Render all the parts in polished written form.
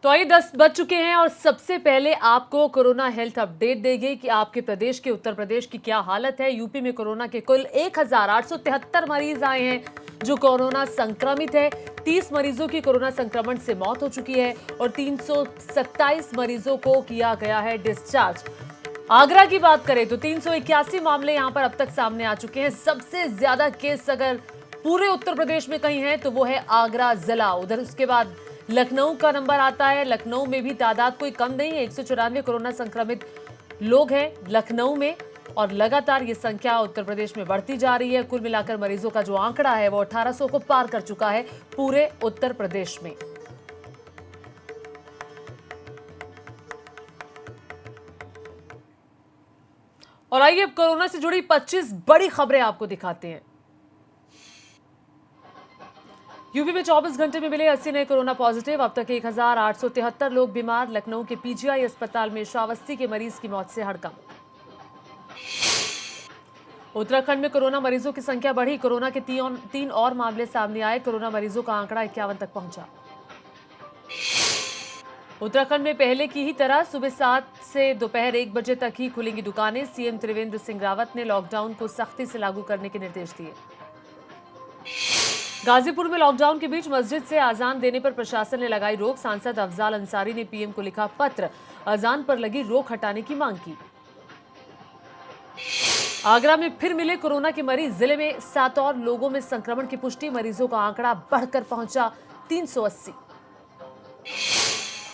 तो आइए 10 बज चुके हैं और सबसे पहले आपको कोरोना हेल्थ अपडेट देंगे कि आपके प्रदेश के उत्तर प्रदेश की क्या हालत है। यूपी में कोरोना के कुल 1873 मरीज आए हैं जो कोरोना संक्रमित है। 30 मरीजों की कोरोना संक्रमण से मौत हो चुकी है और 327 मरीजों को किया गया है डिस्चार्ज। आगरा की बात करें तो 381 मामले यहां पर अब तक सामने आ चुके हैं। सबसे ज्यादा केस अगर पूरे उत्तर प्रदेश में कहीं है तो वो है आगरा जिला। उधर उसके बाद लखनऊ का नंबर आता है। लखनऊ में भी तादाद कोई कम नहीं है, 194 कोरोना संक्रमित लोग हैं लखनऊ में और लगातार ये संख्या उत्तर प्रदेश में बढ़ती जा रही है। कुल मिलाकर मरीजों का जो आंकड़ा है वो 1800 को पार कर चुका है पूरे उत्तर प्रदेश में। और आइए अब कोरोना से जुड़ी 25 बड़ी खबरें आपको दिखाते हैं। यूपी में 24 घंटे में मिले 80 नए कोरोना पॉजिटिव। अब तक 1873 लोग बीमार। लखनऊ के पीजीआई अस्पताल में श्रावस्ती के मरीज की मौत से हड़कंप। उत्तराखंड में कोरोना मरीजों की संख्या बढ़ी। कोरोना के 3 और मामले सामने आए। कोरोना मरीजों का आंकड़ा 51 तक पहुंचा। उत्तराखंड में पहले की ही तरह सुबह 7 से दोपहर 1 बजे तक ही खुलेंगी दुकानें। सीएम त्रिवेंद्र सिंह रावत ने लॉकडाउन को सख्ती से लागू करने के निर्देश दिए। गाजीपुर में लॉकडाउन के बीच मस्जिद से अजान देने पर प्रशासन ने लगाई रोक। सांसद अफजाल अंसारी ने पीएम को लिखा पत्र, अजान पर लगी रोक हटाने की मांग की। आगरा में फिर मिले कोरोना के मरीज। जिले में 7 और लोगों में संक्रमण की पुष्टि। मरीजों का आंकड़ा बढ़कर पहुंचा 380।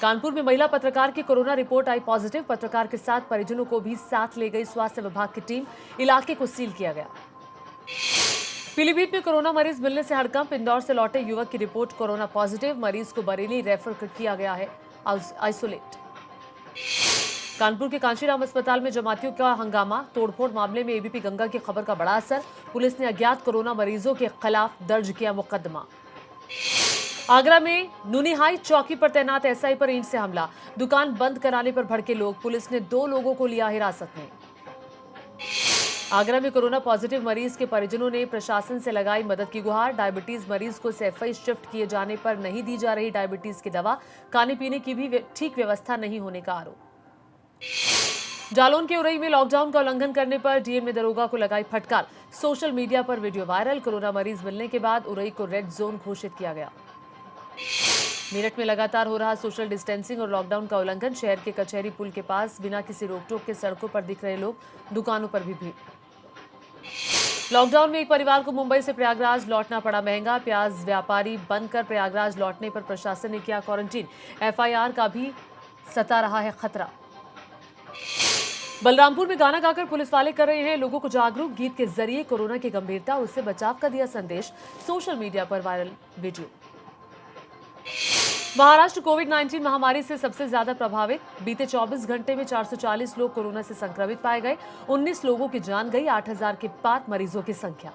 कानपुर में महिला पत्रकार की कोरोना रिपोर्ट आई पॉजिटिव। पत्रकार के साथ परिजनों को भी साथ ले गई स्वास्थ्य विभाग की टीम। इलाके को सील किया गया। पीलीभीत में कोरोना मरीज मिलने से हड़कंप। इंदौर से लौटे युवक की रिपोर्ट कोरोना पॉजिटिव। मरीज को बरेली रेफर किया गया है आइसोलेट। कानपुर के कांशीराम अस्पताल में जमातियों का हंगामा। तोड़फोड़ मामले में एबीपी गंगा की खबर का बड़ा असर। पुलिस ने अज्ञात कोरोना मरीजों के खिलाफ दर्ज किया मुकदमा। आगरा में नूनीहाई चौकी पर तैनात एसआई पर ईंट से हमला। दुकान बंद कराने पर भड़के लोग। पुलिस ने 2 लोगों को लिया हिरासत में। आगरा में कोरोना पॉजिटिव मरीज के परिजनों ने प्रशासन से लगाई मदद की गुहार। डायबिटीज मरीज को सैफई शिफ्ट किए जाने पर नहीं दी जा रही डायबिटीज की दवा। खाने पीने की भी ठीक व्यवस्था नहीं होने का आरोप। जालौन के उरई में लॉकडाउन का उल्लंघन करने पर डीएम ने दरोगा को लगाई फटकार। सोशल मीडिया पर वीडियो वायरल। कोरोना मरीज मिलने के बाद उरई को रेड जोन घोषित किया गया। मेरठ में लगातार हो रहा सोशल डिस्टेंसिंग और लॉकडाउन का उल्लंघन। शहर के कचहरी पुल के पास बिना किसी रोकटोक के सड़कों पर दिख रहे लोग। दुकानों पर भी भीड़। लॉकडाउन में एक परिवार को मुंबई से प्रयागराज लौटना पड़ा महंगा। प्याज व्यापारी बनकर प्रयागराज लौटने पर प्रशासन ने किया क्वारंटीन। एफआईआर का भी सता रहा है खतरा। बलरामपुर में गाना गाकर पुलिस वाले कर रहे हैं लोगों को जागरूक। गीत के जरिए कोरोना की गंभीरता और उससे बचाव का दिया संदेश। सोशल मीडिया पर वायरल वीडियो। महाराष्ट्र कोविड-19 महामारी से सबसे ज्यादा प्रभावित। बीते 24 घंटे में 440 लोग कोरोना से संक्रमित पाए गए। 19 लोगों की जान गई। 8000 के पार मरीजों की संख्या।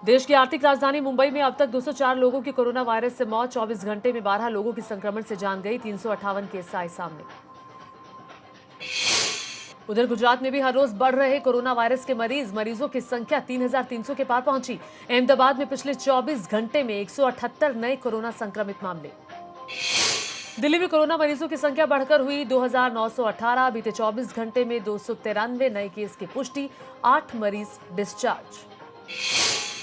देश की आर्थिक राजधानी मुंबई में अब तक 204 लोगों की कोरोना वायरस से मौत। 24 घंटे में 12 लोगों की संक्रमण से जान गई। 358 केस आए सामने। उधर गुजरात में भी हर रोज बढ़ रहे कोरोना वायरस के मरीजों की संख्या 3300 के पार पहुंची। अहमदाबाद में पिछले 24 घंटे में 178 नए कोरोना संक्रमित मामले। दिल्ली में कोरोना मरीजों की संख्या बढ़कर हुई 2918। बीते 24 घंटे में 293 नए केस की पुष्टि। 8 मरीज डिस्चार्ज।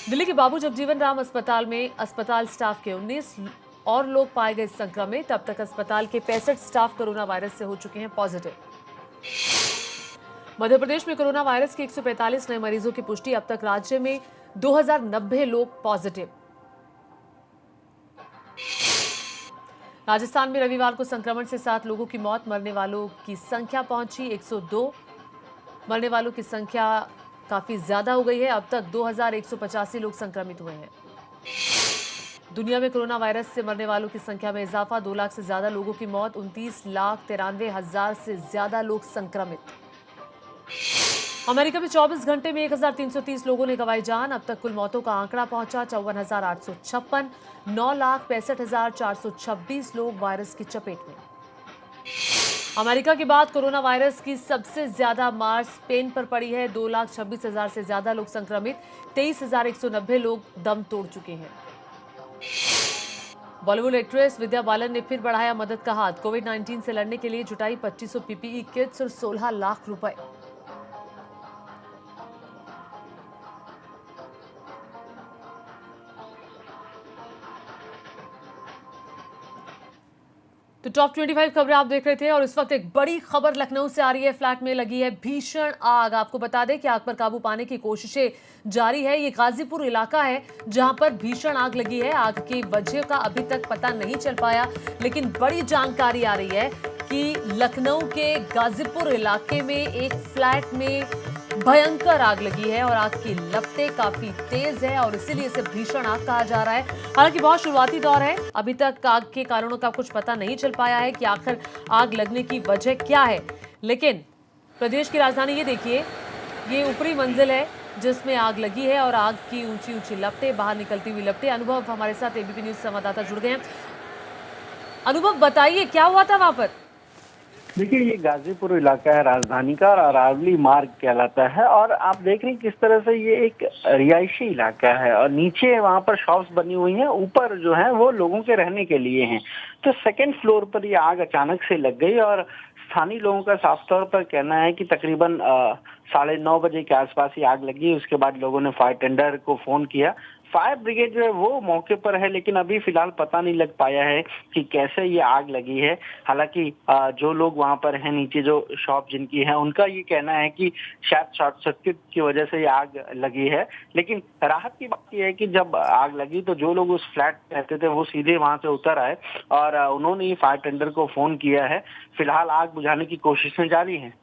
दिल्ली के बाबू जगजीवन राम अस्पताल में अस्पताल स्टाफ के 19 और लोग पाए गए संक्रमित। अब तक अस्पताल के 65 स्टाफ कोरोना वायरस से हो चुके हैं पॉजिटिव। मध्य प्रदेश में कोरोना वायरस के 145 नए मरीजों की पुष्टि। अब तक राज्य में 2090 लोग पॉजिटिव। राजस्थान में रविवार को संक्रमण से 7 लोगों की मौत। मरने वालों की संख्या पहुंची 102। मरने वालों की संख्या काफी ज्यादा हो गई है। अब तक 2185 लोग संक्रमित हुए हैं। दुनिया में कोरोना वायरस से मरने वालों की संख्या में इजाफा। 2 लाख से ज्यादा लोगों की मौत। 29,93,000 से ज्यादा लोग संक्रमित। अमेरिका में 24 घंटे में 1330 लोगों ने गंवाई जान। अब तक कुल मौतों का आंकड़ा पहुंचा 54,856। 9,65,426 लोग वायरस की चपेट में। अमेरिका के बाद कोरोना वायरस की सबसे ज्यादा मार स्पेन पर पड़ी है। 2,26,000 से ज्यादा लोग संक्रमित। 23,190 लोग दम तोड़ चुके हैं। बॉलीवुड एक्ट्रेस विद्या बालन ने फिर बढ़ाया मदद का हाथ। कोविड-19 से लड़ने के लिए जुटाई 2500 पीपीई किट्स और 16 लाख रुपए। तो टॉप 25 खबरें आप देख रहे थे और इस वक्त एक बड़ी खबर लखनऊ से आ रही है। फ्लैट में लगी है भीषण आग। आपको बता दें कि आग पर काबू पाने की कोशिशें जारी है। ये गाजीपुर इलाका है जहां पर भीषण आग लगी है। आग की वजह का अभी तक पता नहीं चल पाया, लेकिन बड़ी जानकारी आ रही है कि लखनऊ के गाजीपुर इलाके में एक फ्लैट में भयंकर आग लगी है और आग की लपटें काफी तेज है और इसीलिए इसे भीषण आग कहा जा रहा है। हालांकि बहुत शुरुआती दौर है, अभी तक आग के कारणों का कुछ पता नहीं चल पाया है कि आखिर आग लगने की वजह क्या है। लेकिन प्रदेश की राजधानी ये देखिए, ये ऊपरी मंजिल है जिसमें आग लगी है और आग की ऊंची ऊंची लपटें, बाहर निकलती हुई लपटें। अनुभव हमारे साथ एबीपी न्यूज संवाददाता जुड़ गए हैं। अनुभव बताइए क्या हुआ था वहां पर? देखिए, ये गाजीपुर इलाका है राजधानी का और अरावली मार्ग कहलाता है। और आप देख रहे हैं किस तरह से ये एक रिहायशी इलाका है और नीचे वहां पर शॉप्स बनी हुई हैं, ऊपर जो है वो लोगों के रहने के लिए हैं। तो सेकंड फ्लोर पर ये आग अचानक से लग गई और स्थानीय लोगों का साफ तौर पर कहना है कि तकरीबन 9:30 बजे के आसपास ये आग लगी। उसके बाद लोगों ने फायर टेंडर को फोन किया। फायर ब्रिगेड जो है वो मौके पर है, लेकिन अभी फिलहाल पता नहीं लग पाया है कि कैसे ये आग लगी है। हालांकि जो लोग वहां पर हैं, नीचे जो शॉप जिनकी है, उनका ये कहना है कि शायद शॉर्ट सर्किट की वजह से ये आग लगी है। लेकिन राहत की बात यह है कि जब आग लगी तो जो लोग उस फ्लैट में रहते थे वो सीधे वहां से उतर आए और उन्होंने ही फायर टेंडर को फोन किया है। फिलहाल आग बुझाने की कोशिशें जारी हैं।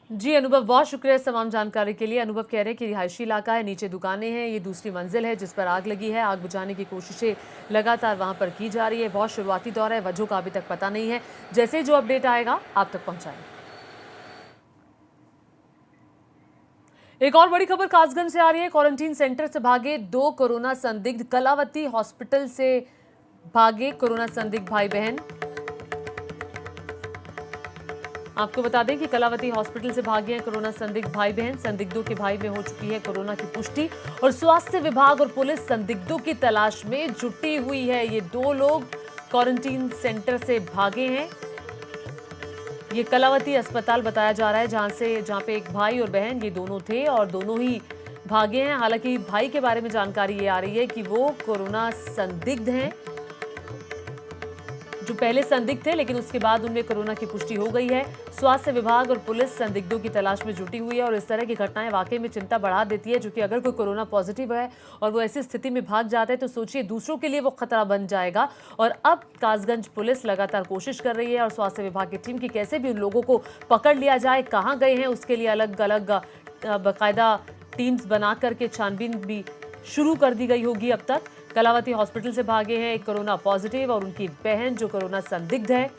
जी अनुभव, बहुत शुक्रिया इस तमाम जानकारी के लिए। अनुभव कह रहे हैं कि रिहायशी इलाका है, नीचे दुकानें हैं, ये दूसरी मंजिल है जिस पर आग लगी है। आग बुझाने की कोशिशें लगातार वहां पर की जा रही है। बहुत शुरुआती दौर है, वजह का अभी तक पता नहीं है। जैसे ही जो अपडेट आएगा आप तक पहुंचाएंगे। एक और बड़ी खबर कासगंज से आ रही है। क्वारंटीन सेंटर से भागे 2 कोरोना संदिग्ध। कलावती हॉस्पिटल से भागे कोरोना संदिग्ध भाई बहन। आपको बता दें कि कलावती हॉस्पिटल से भागे हैं कोरोना संदिग्ध भाई बहन। संदिग्धों के भाई में हो चुकी है कोरोना की पुष्टि और स्वास्थ्य विभाग और पुलिस संदिग्धों की तलाश में जुटी हुई है। ये 2 लोग क्वारंटीन सेंटर से भागे हैं। ये कलावती अस्पताल बताया जा रहा है जहां पे एक भाई और बहन ये दोनों थे और दोनों ही भागे हैं। हालांकि भाई के बारे में जानकारी ये आ रही है कि वो कोरोना संदिग्ध हैं, जो पहले संदिग्ध थे लेकिन उसके बाद उनमें कोरोना की पुष्टि हो गई है। स्वास्थ्य विभाग और पुलिस संदिग्धों की तलाश में जुटी हुई है और इस तरह की घटनाएं वाकई में चिंता बढ़ा देती है, जो कि अगर कोई कोरोना पॉजिटिव है और वो ऐसी स्थिति में भाग जाता है तो सोचिए दूसरों के लिए वो खतरा बन जाएगा। और अब कासगंज पुलिस लगातार कोशिश कर रही है और स्वास्थ्य विभाग की टीम की कैसे भी उन लोगों को पकड़ लिया जाए, कहाँ गए हैं उसके लिए अलग अलग बाकायदा टीम्स बना करके छानबीन भी शुरू कर दी गई होगी। अब तक कलावती हॉस्पिटल से भागे हैं एक कोरोना पॉजिटिव और उनकी बहन जो कोरोना संदिग्ध है।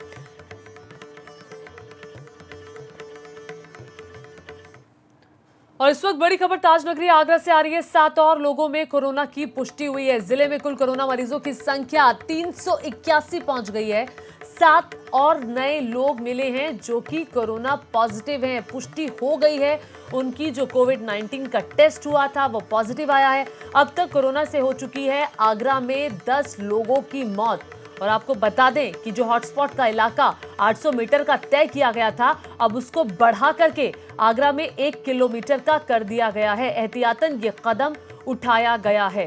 और इस वक्त बड़ी खबर ताजनगरी आगरा से आ रही है। 7 और लोगों में कोरोना की पुष्टि हुई है। जिले में कुल कोरोना मरीजों की संख्या 381 पहुंच गई है। 7 और नए लोग मिले हैं जो कि कोरोना पॉजिटिव हैं। पुष्टि हो गई है उनकी। जो कोविड-19 का टेस्ट हुआ था वो पॉजिटिव आया है। अब तक कोरोना से हो चुकी है आगरा में 10 लोगों की मौत। और आपको बता दें कि जो हॉटस्पॉट का इलाका 800 मीटर का तय किया गया था, अब उसको बढ़ा करके आगरा में 1 किलोमीटर का कर दिया गया है। एहतियातन ये कदम उठाया गया है।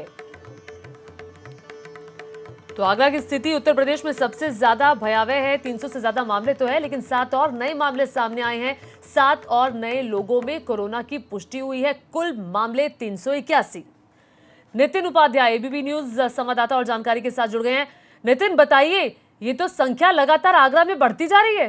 तो आगरा की स्थिति उत्तर प्रदेश में सबसे ज्यादा भयावह है। 300 से ज्यादा मामले तो है, लेकिन 7 और नए मामले सामने आए हैं। 7 और नए लोगों में कोरोना की पुष्टि हुई है। कुल मामले 381। नितिन उपाध्याय एबीपी न्यूज संवाददाता और जानकारी के साथ जुड़ गए हैं। नितिन बताइए, ये तो संख्या लगातार आगरा में बढ़ती जा रही है।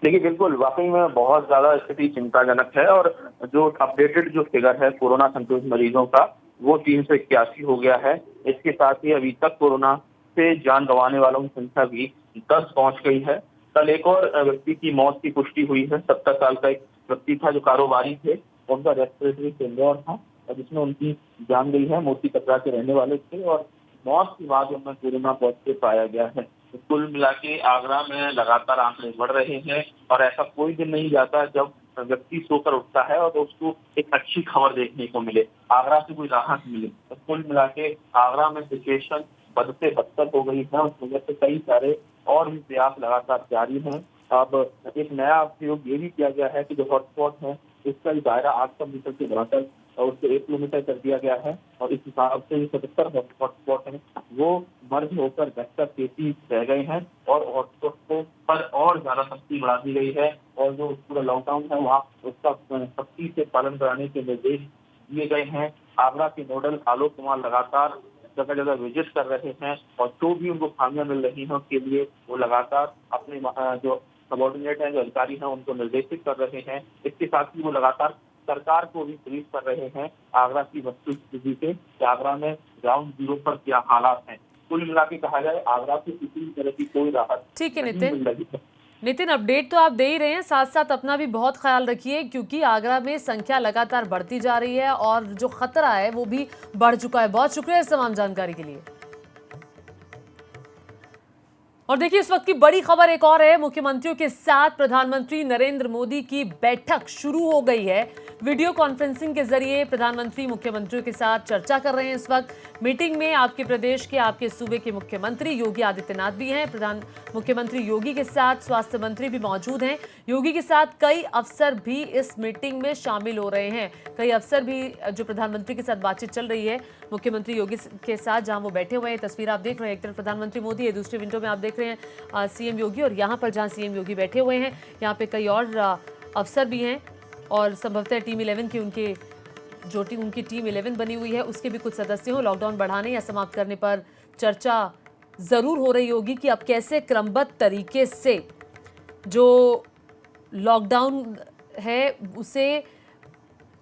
देखिए, बिल्कुल वाकई में बहुत ज्यादा स्थिति चिंताजनक है और जो अपडेटेड जो फिगर है कोरोना संक्रमित मरीजों का वो 381 हो गया है। इसके साथ ही अभी तक कोरोना से जान गंवाने वालों की संख्या भी 10 पहुंच गई है। कल एक और व्यक्ति की मौत की पुष्टि हुई है। 70 साल का एक व्यक्ति था जो कारोबारी थे, उनका रेस्पिरेटरी फेलियर था और जिसमें उनकी जान गई है। मोती कतरा के रहने वाले थे और मौत के बाद उनमें कोरोना पॉजिटिव पाया गया है। तो कुल मिला के आगरा में लगातार आंकड़े बढ़ रहे हैं और ऐसा कोई दिन नहीं जाता जब व्यक्ति सोकर उठता है और उसको एक अच्छी खबर देखने को मिले, आगरा से कोई राहत मिले। तो कुल मिला के आगरा में सिचुएशन बद से बदतर हो गई है। उस वजह से कई सारे और भी प्रयास लगातार जारी हैं। अब एक नया प्रयोग ये भी किया गया है कि जो हॉटस्पॉट है इसका जो दायरा 800 मीटर से बढ़ाकर और उसको 1 किलोमीटर कर दिया गया है और इस हिसाब से 77 हॉटस्पॉट हैं वो मर्ज होकर बेहतर 33 रह गए हैं और हॉटस्पॉट को पर और ज्यादा सख्ती बढ़ा दी गई है और जो पूरा लॉकडाउन है वहाँ उसका सख्ती से पालन कराने के निर्देश दिए गए हैं। आगरा के नोडल आलोक कुमार लगातार जगह जगह विजिट कर रहे हैं और जो भी उनको खामियां मिल रही हैं उसके लिए वो लगातार अपने जो सबॉर्डिनेट हैं, जो अधिकारी हैं, उनको निर्देशित कर रहे हैं। इसके साथ ही वो लगातार सरकार को भी ब्रीफ कर रहे हैं आगरा की वस्तुस्थिति से कि आगरा में ग्राउंड जीरो पर क्या हालात हैं। कुल मिला के कहा जाए आगरा से किसी भी तरह की कोई राहत ठीक है नहीं मिल रही है। नितिन, अपडेट तो आप दे ही रहे हैं, साथ साथ अपना भी बहुत ख्याल रखिए क्योंकि आगरा में संख्या लगातार बढ़ती जा रही है और जो खतरा है वो भी बढ़ चुका है। बहुत शुक्रिया इस तमाम जानकारी के लिए। और देखिए इस वक्त की बड़ी खबर एक और है, मुख्यमंत्रियों के साथ प्रधानमंत्री नरेंद्र मोदी की बैठक शुरू हो गई है। वीडियो कॉन्फ्रेंसिंग के जरिए प्रधानमंत्री मुख्यमंत्रियों के साथ चर्चा कर रहे हैं। इस वक्त मीटिंग में आपके प्रदेश के, आपके सूबे के मुख्यमंत्री योगी आदित्यनाथ भी हैं। मुख्यमंत्री योगी के साथ स्वास्थ्य मंत्री भी मौजूद हैं। योगी के साथ कई अफसर भी इस मीटिंग में शामिल हो रहे हैं। कई अफसर भी जो प्रधानमंत्री के साथ बातचीत चल रही है मुख्यमंत्री योगी के साथ, जहां वो बैठे हुए हैं। तस्वीर आप देख रहे हैं, एक तरफ प्रधानमंत्री मोदी है, दूसरी विंडो में आप देख रहे हैं सीएम योगी, और यहाँ पर जहाँ सीएम योगी बैठे हुए हैं यहाँ पे कई और अफसर भी हैं और संभवतः टीम 11 की उनकी टीम 11 बनी हुई है उसके भी कुछ सदस्य हों। लॉकडाउन बढ़ाने या समाप्त करने पर चर्चा जरूर हो रही होगी कि अब कैसे क्रमबद्ध तरीके से जो लॉकडाउन है उसे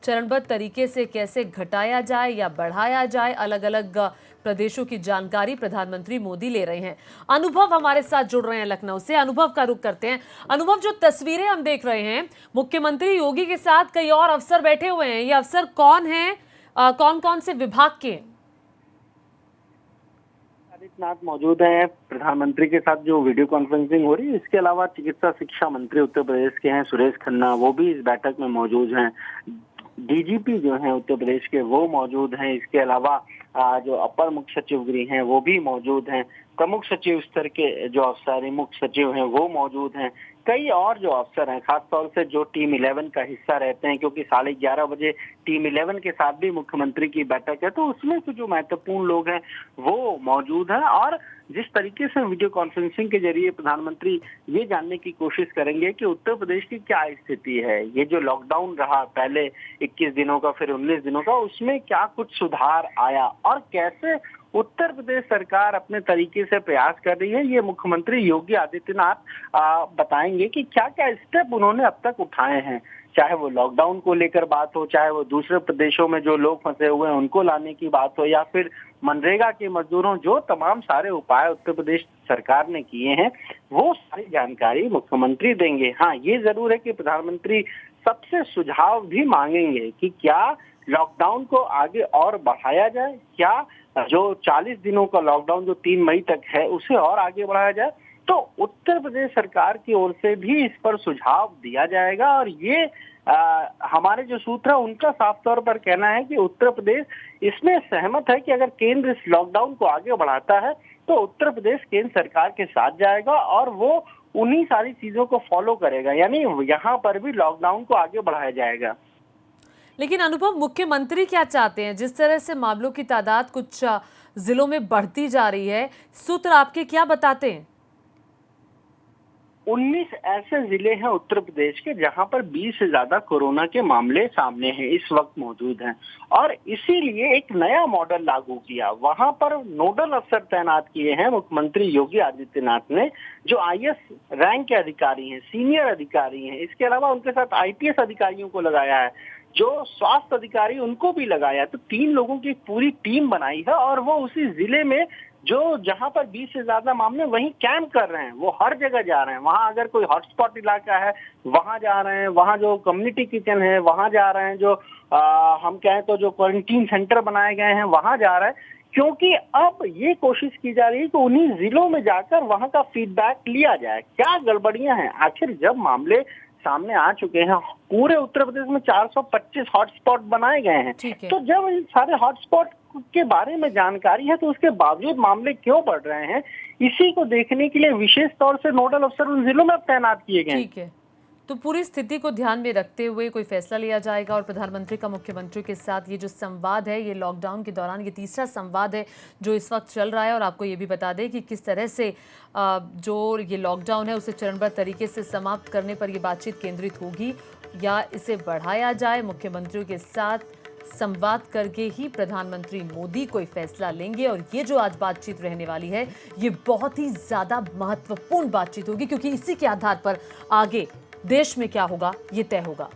चरणबद्ध तरीके से कैसे घटाया जाए या बढ़ाया जाए। अलग अलग प्रदेशों की जानकारी प्रधानमंत्री मोदी ले रहे हैं। अनुभव हमारे साथ जुड़ रहे हैं लखनऊ से। अनुभव का रुख करते हैं। अनुभव, जो तस्वीरें हम देख रहे हैं मुख्यमंत्री योगी के साथ कई और अफसर बैठे हुए हैं, ये अफसर कौन हैं, कौन कौन से विभाग के? आदित्यनाथ मौजूद हैं प्रधानमंत्री के साथ जो वीडियो कॉन्फ्रेंसिंग हो रही है। इसके अलावा चिकित्सा शिक्षा मंत्री उत्तर प्रदेश के हैं सुरेश खन्ना, वो भी इस बैठक में मौजूद हैं। डीजीपी जो हैं उत्तर प्रदेश के वो मौजूद हैं। इसके अलावा जो अपर मुख्य सचिव गृह हैं वो भी मौजूद हैं। प्रमुख सचिव स्तर के जो अफसर मुख्य सचिव हैं वो मौजूद हैं। कई और जो अफसर हैं, खासतौर से जो टीम 11 का हिस्सा रहते हैं, क्योंकि 11:30 बजे टीम 11 के साथ भी मुख्यमंत्री की बैठक है, तो उसमें से जो महत्वपूर्ण लोग हैं वो मौजूद हैं। और जिस तरीके से वीडियो कॉन्फ्रेंसिंग के जरिए प्रधानमंत्री ये जानने की कोशिश करेंगे कि उत्तर प्रदेश की क्या स्थिति है, ये जो लॉकडाउन रहा पहले 21 दिनों का फिर 19 दिनों का, उसमें क्या कुछ सुधार आया और कैसे उत्तर प्रदेश सरकार अपने तरीके से प्रयास कर रही है, ये मुख्यमंत्री योगी आदित्यनाथ बताएंगे कि क्या क्या स्टेप उन्होंने अब तक उठाए हैं। चाहे वो लॉकडाउन को लेकर बात हो, चाहे वो दूसरे प्रदेशों में जो लोग फंसे हुए हैं उनको लाने की बात हो, या फिर मनरेगा के मजदूरों, जो तमाम सारे उपाय उत्तर प्रदेश सरकार ने किए हैं वो सारी जानकारी मुख्यमंत्री देंगे। हाँ, ये जरूर है कि प्रधानमंत्री सबसे सुझाव भी मांगेंगे कि क्या लॉकडाउन को आगे और बढ़ाया जाए, क्या जो 40 दिनों का लॉकडाउन जो 3 मई तक है उसे और आगे बढ़ाया जाए। तो उत्तर प्रदेश सरकार की ओर से भी इस पर सुझाव दिया जाएगा। और ये हमारे जो सूत्र है उनका साफ तौर पर कहना है कि उत्तर प्रदेश इसमें सहमत है कि अगर केंद्र इस लॉकडाउन को आगे बढ़ाता है तो उत्तर प्रदेश केंद्र सरकार के साथ जाएगा और वो उन्हीं सारी चीजों को फॉलो करेगा, यानी यहाँ पर भी लॉकडाउन को आगे बढ़ाया जाएगा। लेकिन अनुभव, मुख्यमंत्री क्या चाहते हैं? जिस तरह से मामलों की तादाद कुछ जिलों में बढ़ती जा रही है, सूत्र आपके क्या बताते हैं? 19 ऐसे जिले हैं उत्तर प्रदेश के जहां पर 20 से ज्यादा कोरोना के मामले सामने हैं, इस वक्त मौजूद हैं, और इसीलिए एक नया मॉडल लागू किया। वहां पर नोडल अफसर तैनात किए हैं मुख्यमंत्री योगी आदित्यनाथ ने, जो IAS रैंक के अधिकारी हैं, सीनियर अधिकारी हैं। इसके अलावा उनके साथ IPS अधिकारियों को लगाया है, जो स्वास्थ्य अधिकारी उनको भी लगाया। तो 3 लोगों की पूरी टीम बनाई है और वो उसी जिले में जो जहां पर 20 से ज्यादा मामले वहीं कैंप कर रहे हैं, वो हर जगह जा रहे हैं। वहां अगर कोई हॉटस्पॉट इलाका है वहां जा रहे हैं, वहां जो कम्युनिटी किचन है वहां जा रहे हैं, जो हम कहें तो जो क्वारंटीन सेंटर बनाए गए हैं वहां जा रहे हैं, क्योंकि अब ये कोशिश की जा रही है कि उन्हीं जिलों में जाकर वहां का फीडबैक लिया जाए, क्या गड़बड़ियां हैं। आखिर जब मामले सामने आ चुके हैं, पूरे उत्तर प्रदेश में 425 हॉटस्पॉट बनाए गए हैं, तो जब इन सारे हॉटस्पॉट के बारे में जानकारी है तो उसके बावजूद मामले क्यों बढ़ रहे हैं, इसी को देखने के लिए विशेष तौर से नोडल अफसर उन जिलों में तैनात किए गए हैं। ठीक है, तो पूरी स्थिति को ध्यान में रखते हुए कोई फैसला लिया जाएगा और प्रधानमंत्री का मुख्यमंत्री के साथ ये जो संवाद है, ये लॉकडाउन के दौरान ये तीसरा संवाद है जो इस वक्त चल रहा है। और आपको ये भी बता दें कि किस तरह से जो ये लॉकडाउन है उसे चरणबद्ध तरीके से समाप्त करने पर ये बातचीत केंद्रित होगी या इसे बढ़ाया जाए। मुख्यमंत्रियों के साथ संवाद करके ही प्रधानमंत्री मोदी कोई फैसला लेंगे और ये जो आज बातचीत रहने वाली है ये बहुत ही ज्यादा महत्वपूर्ण बातचीत होगी, क्योंकि इसी के आधार पर आगे देश में क्या होगा ये तय होगा।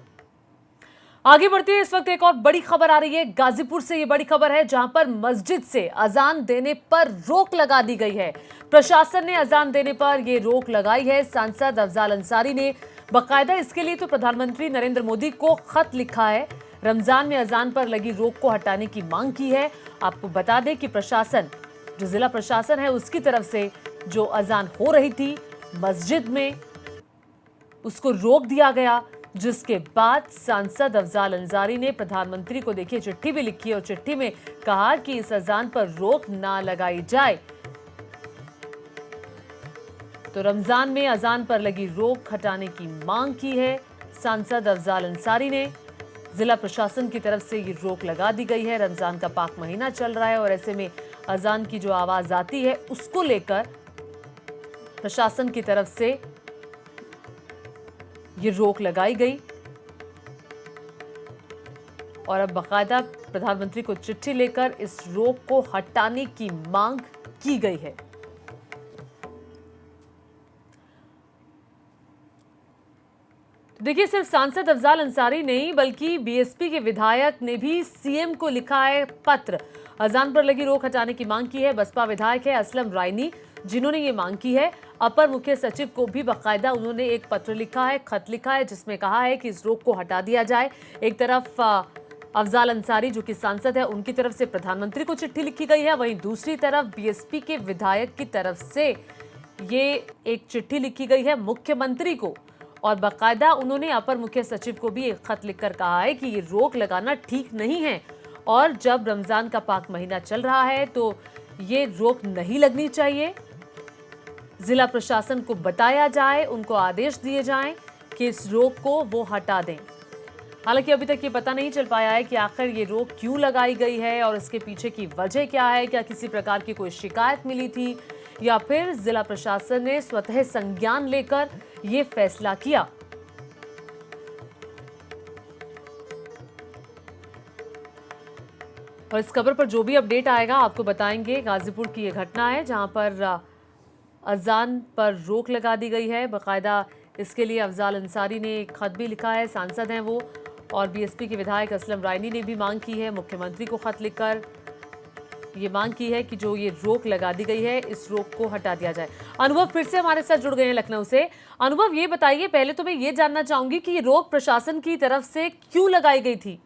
आगे बढ़ती है, इस वक्त एक और बड़ी खबर आ रही है गाजीपुर से। ये बड़ी खबर है जहां पर मस्जिद से अजान देने पर रोक लगा दी गई है। प्रशासन ने अजान देने पर यह रोक लगाई है। सांसद अफजाल अंसारी ने बाकायदा इसके लिए तो प्रधानमंत्री नरेंद्र मोदी को खत लिखा है। रमजान में अजान पर लगी रोक को हटाने की मांग की है। आपको बता दें कि प्रशासन, जो जिला प्रशासन है उसकी तरफ से जो अजान हो रही थी मस्जिद में, उसको रोक दिया गया, जिसके बाद सांसद अफजाल अंसारी ने प्रधानमंत्री को देखिए चिट्ठी भी लिखी और चिट्ठी में कहा कि इस अजान पर रोक ना लगाई जाए। तो रमजान में अजान पर लगी रोक हटाने की मांग की है सांसद अफजाल अंसारी ने। जिला प्रशासन की तरफ से ये रोक लगा दी गई है। रमजान का पाक महीना चल रहा है और ऐसे में अजान की जो आवाज आती है उसको लेकर प्रशासन की तरफ से ये रोक लगाई गई और अब बाकायदा प्रधानमंत्री को चिट्ठी लेकर इस रोक को हटाने की मांग की गई है। देखिए, सिर्फ सांसद अफजाल अंसारी नहीं बल्कि बीएसपी के विधायक ने भी सीएम को लिखा है पत्र। अजान पर लगी रोक हटाने की मांग की है। बसपा विधायक है असलम रायनी जिन्होंने ये मांग की है। अपर मुख्य सचिव को भी बाकायदा उन्होंने एक पत्र लिखा है, खत लिखा है, जिसमें कहा है कि इस रोक को हटा दिया जाए। एक तरफ अफजाल अंसारी जो कि सांसद है उनकी तरफ से प्रधानमंत्री को चिट्ठी लिखी गई है, वहीं दूसरी तरफ बीएसपी के विधायक की तरफ से ये एक चिट्ठी लिखी गई है मुख्यमंत्री को और बाकायदा उन्होंने अपर मुख्य सचिव को भी एक खत लिखकर कहा है कि ये रोक लगाना ठीक नहीं है और जब रमजान का पाक महीना चल रहा है तो ये रोक नहीं लगनी चाहिए। जिला प्रशासन को बताया जाए, उनको आदेश दिए जाएं कि इस रोक को वो हटा दें। हालांकि अभी तक ये पता नहीं चल पाया है कि आखिर ये रोक क्यों लगाई गई है और इसके पीछे की वजह क्या है। क्या किसी प्रकार की कोई शिकायत मिली थी या फिर जिला प्रशासन ने स्वतः संज्ञान लेकर ये फैसला किया। और इस खबर पर जो भी अपडेट आएगा आपको बताएंगे। गाजीपुर की ये घटना है जहां पर अजान पर रोक लगा दी गई है। बाकायदा इसके लिए अफजाल अंसारी ने एक खत भी लिखा है, सांसद हैं वो, और बीएसपी के विधायक असलम रायनी ने भी मांग की है, मुख्यमंत्री को खत लिखकर ये मांग की है कि जो ये रोक लगा दी गई है इस रोक को हटा दिया जाए। अनुभव फिर से हमारे साथ जुड़ गए हैं लखनऊ से। अनुभव, ये बताइए, पहले तो मैं ये जानना चाहूंगी कि ये रोक प्रशासन की तरफ से क्यों लगाई गई थी?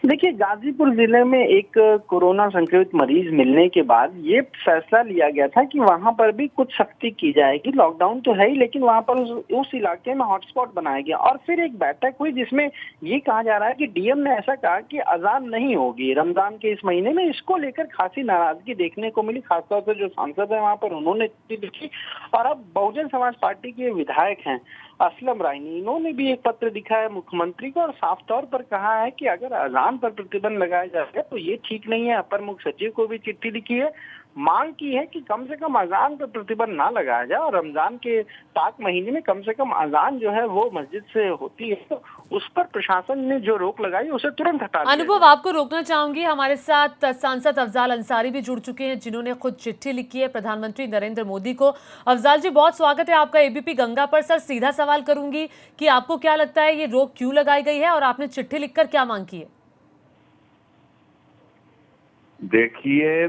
देखिए, गाजीपुर जिले में एक कोरोना संक्रमित मरीज मिलने के बाद ये फैसला लिया गया था कि वहां पर भी कुछ सख्ती की जाएगी। लॉकडाउन तो है ही, लेकिन वहां पर उस इलाके में हॉटस्पॉट बनाया गया और फिर एक बैठक हुई जिसमें ये कहा जा रहा है कि डीएम ने ऐसा कहा कि अजान नहीं होगी रमजान के इस महीने में। इसको लेकर खासी नाराजगी देखने को मिली, खासतौर से जो सांसद है वहां पर उन्होंने लिखी और अब बहुजन समाज पार्टी के विधायक हैं असलम रायनी, इन्होंने भी एक पत्र लिखा है मुख्यमंत्री को और साफ तौर पर कहा है कि अगर अजान पर प्रतिबंध लगाया जाएगा तो ये ठीक नहीं है। अपर मुख्य सचिव को भी चिट्ठी लिखी है, मांग की है कि कम से कम अजान पर प्रतिबंध ना लगाया जाए और रमजान के पाक महीने में कम से कम अजान जो है वो मस्जिद से होती है तो उस पर प्रशासन ने जो रोक लगाई उसे तुरंत हटा दिया। अनुभव, आपको रोकना चाहूंगी, हमारे साथ सांसद अफजाल अंसारी भी जुड़ चुके हैं जिन्होंने खुद चिट्ठी लिखी है प्रधानमंत्री नरेंद्र मोदी को। अफजाल जी, बहुत स्वागत है आपका एबीपी गंगा पर। सर, सीधा सवाल करूंगी कि आपको क्या लगता है ये रोक क्यों लगाई गई है और आपने चिट्ठी लिखकर क्या मांग की है? देखिए,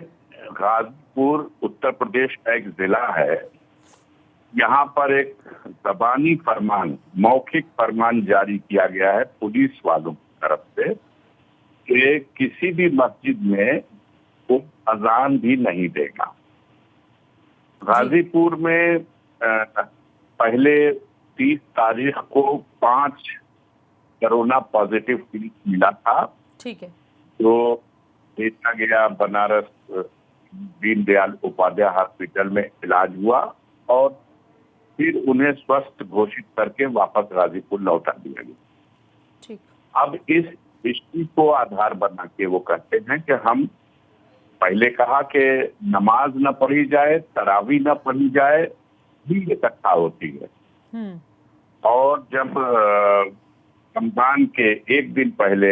गाजीपुर उत्तर प्रदेश का एक जिला है। यहाँ पर एक ज़बानी फरमान, मौखिक फरमान जारी किया गया है पुलिस वालों की तरफ से कि किसी भी मस्जिद में वो अजान भी नहीं देगा। गाजीपुर में पहले 30 तारीख को 5 कोरोना पॉजिटिव केस मिला था। ठीक है। तो भेजा गया, बनारस दीनदयाल उपाध्याय हॉस्पिटल में इलाज हुआ और फिर उन्हें स्वस्थ घोषित करके वापस गाजीपुर लौटा दिया गया। ठीक। अब इस हिस्ट्री को आधार बना के वो कहते हैं कि हम पहले कहा कि नमाज न पढ़ी जाए, तरावी न पढ़ी जाए, भी इकट्ठा होती है। और जब रमजान के एक दिन पहले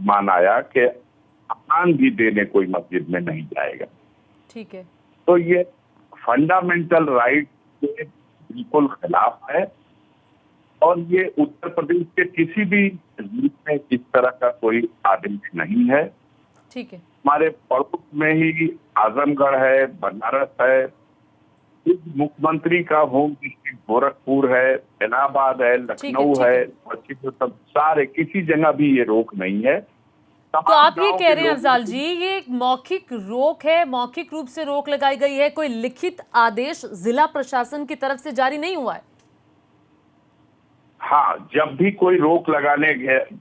मान आया कि अजान भी देने कोई मस्जिद में नहीं जाएगा। ठीक है। तो ये फंडामेंटल राइट के बिल्कुल खिलाफ है और ये उत्तर प्रदेश के किसी भी जिले में इस तरह का कोई आदेश नहीं है। ठीक है। हमारे पड़ोस में ही आजमगढ़ है, बनारस है, मुख्यमंत्री का होम डिस्ट्रिक्ट गोरखपुर है, इलाहाबाद है, लखनऊ है, पश्चिम सब सारे किसी जगह भी ये रोक नहीं है। तो आप ये कह रहे हैं अफजाल जी, ये एक मौखिक रोक है, मौखिक रूप से रोक लगाई गई है, कोई लिखित आदेश जिला प्रशासन की तरफ से जारी नहीं हुआ है? हाँ, जब भी कोई रोक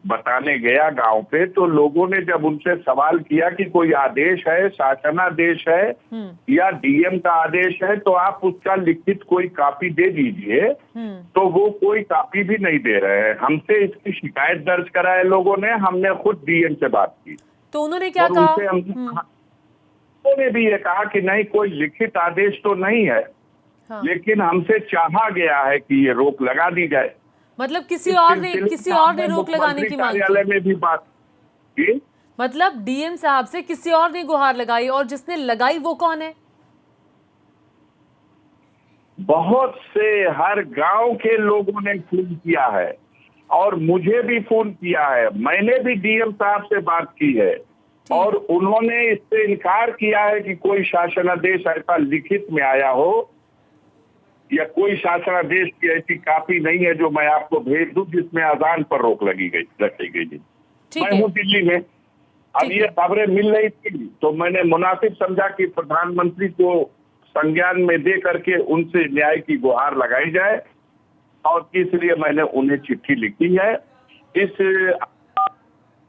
बताने गया गांव पे तो लोगों ने जब उनसे सवाल किया कि कोई आदेश है, शासनादेश है या डीएम का आदेश है तो आप उसका लिखित कोई कॉपी दे दीजिए, तो वो कोई कॉपी भी नहीं दे रहे हैं। हमसे इसकी शिकायत दर्ज कराए लोगों ने, हमने खुद डीएम से बात की तो उन्होंने क्या कहा? उन्होंने भी ये कहा कि नहीं, कोई लिखित आदेश तो नहीं है। हाँ। लेकिन हमसे चाहा गया है कि ये रोक लगा दी जाए। मतलब किसी और ने रोक लगाने की मांग कार्यालय में भी बात की। मतलब डीएम साहब से किसी और ने गुहार लगाई, और जिसने लगाई वो कौन है? बहुत से हर गांव के लोगों ने फोन किया है और मुझे भी फोन किया है। मैंने भी डीएम साहब से बात की है और उन्होंने इससे इनकार किया है कि कोई शासनादेश ऐसा लिखित में आया हो या कोई शासनादेश की ऐसी कॉपी नहीं है जो मैं आपको भेज दूं जिसमें अजान पर रोक रखी गई थी। मैं हूँ दिल्ली में, अब ये खबरें मिल रही थी तो मैंने मुनासिब समझा कि प्रधानमंत्री को संज्ञान में दे करके उनसे न्याय की गुहार लगाई जाए और इसलिए मैंने उन्हें चिट्ठी लिखी है। इस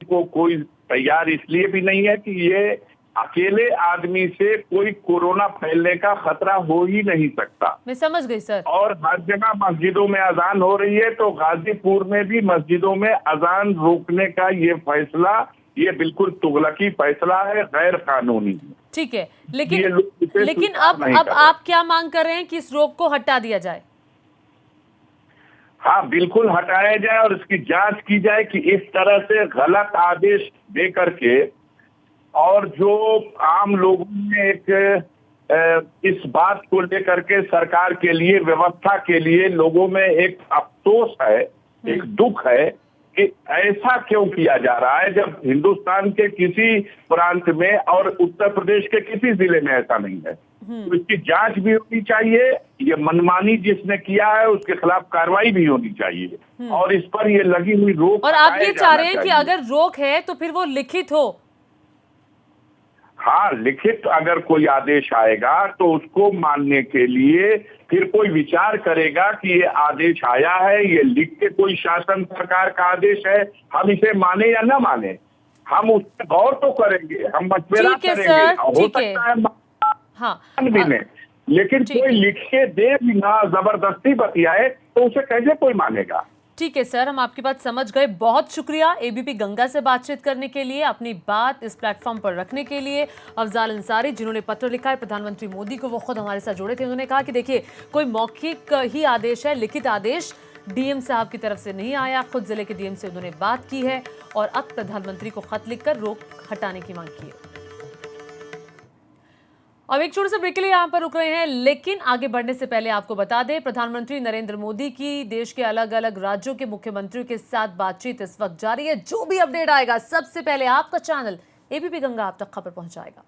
को कोई तैयार इसलिए भी नहीं है कि ये अकेले आदमी से कोई कोरोना फैलने का खतरा हो ही नहीं सकता। मैं समझ गई सर। और हर जगह मस्जिदों में अजान हो रही है तो गाजीपुर में भी मस्जिदों में अजान रोकने का ये फैसला, ये बिल्कुल तुगलकी फैसला है, गैर कानूनी। ठीक है, लेकिन अब आप क्या मांग कर रहे हैं कि इस रोक को हटा दिया जाए? हाँ, बिल्कुल हटाया जाए और इसकी जांच की जाए कि इस तरह से गलत आदेश दे करके और जो आम लोगों ने एक इस बात को लेकर के सरकार के लिए, व्यवस्था के लिए लोगों में एक अफसोस है, एक दुख है कि ऐसा क्यों किया जा रहा है जब हिंदुस्तान के किसी प्रांत में और उत्तर प्रदेश के किसी जिले में ऐसा नहीं है। तो इसकी जांच भी होनी चाहिए, ये मनमानी जिसने किया है उसके खिलाफ कार्रवाई भी होनी चाहिए और इस पर ये लगी हुई रोक। और आप ये चाह रहे हैं कि अगर रोक है तो फिर वो लिखित हो? हाँ, लिखित अगर कोई आदेश आएगा तो उसको मानने के लिए फिर कोई विचार करेगा कि ये आदेश आया है, ये लिख के कोई शासन सरकार का आदेश है, हम इसे माने या ना माने, हम उस पर गौर तो करेंगे, हम मशवरा करेंगे। हो सकता है हाँ, भी नहीं, लेकिन कोई लिख के दे भी ना, जबरदस्ती बतियाए तो उसे कैसे कोई मानेगा? ठीक है सर, हम आपकी बात समझ गए। बहुत शुक्रिया एबीपी गंगा से बातचीत करने के लिए, अपनी बात इस प्लेटफॉर्म पर रखने के लिए। अफजाल अंसारी जिन्होंने पत्र लिखा है प्रधानमंत्री मोदी को, वो खुद हमारे साथ जुड़े थे। उन्होंने कहा कि देखिए, कोई मौखिक ही आदेश है, लिखित आदेश डीएम साहब की तरफ से नहीं आया। खुद जिले के डीएम से उन्होंने बात की है और अब प्रधानमंत्री को खत लिखकर रोक हटाने की मांग की है। अब एक छोटे से ब्रेक के लिए यहाँ पर रुक रहे हैं, लेकिन आगे बढ़ने से पहले आपको बता दें, प्रधानमंत्री नरेंद्र मोदी की देश के अलग अलग राज्यों के मुख्यमंत्रियों के साथ बातचीत इस वक्त जारी है। जो भी अपडेट आएगा सबसे पहले आपका चैनल एबीपी गंगा आप तक खबर पहुंचाएगा।